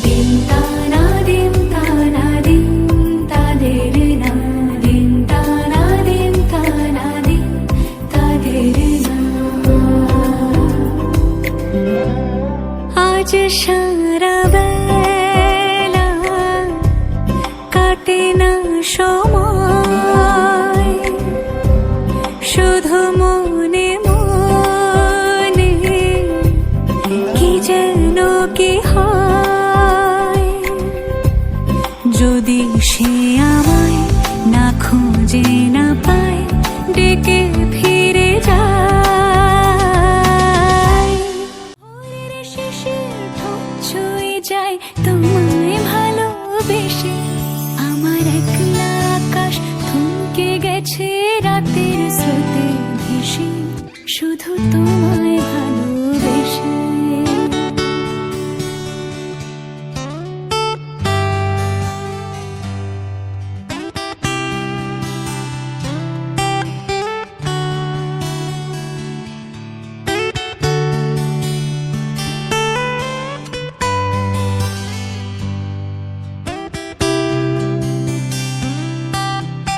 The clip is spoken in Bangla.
দিন তানা দিন তানা দিন তাদের না দিন তানা দিন তানা দিন তাদের না আজ সারা বেলা কাটে না সময় শুধু মনে মনে কি যেন কি হয় যদি সে আমায় না খুঁজে না পায় ডেকে ফিরে যায় ভোরের শেষে ঠোঁট ছুঁয়ে যায় তোমায় ভালোবেসে আমার একলা আকাশ থমকে গেছে রাতের স্রোতে ভেসে শুধু তোমায়